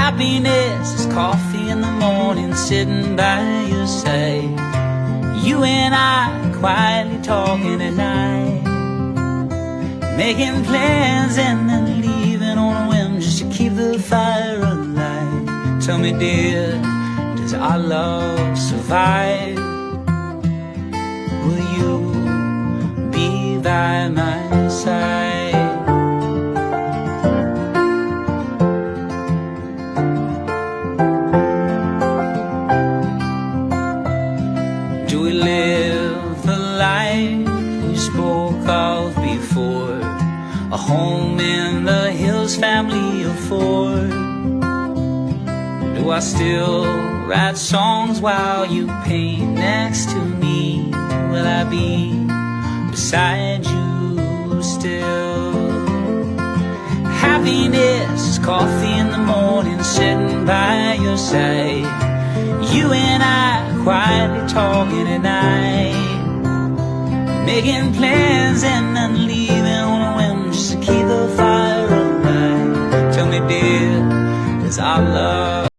Happiness is coffee in the morning, sitting by your side. You and I quietly talking at night, making plans and then leaving on a whim just to keep the fire alive. Tell me, dear, does our love survive? Will you be by my side? Do we live the life we spoke of before? A home in the hills, family of four. Do I still write songs while you paint next to me? Will I be beside you still? Happiness is coffee in the morning, sitting by your side. You and I quietly talking at night, making plans and then leaving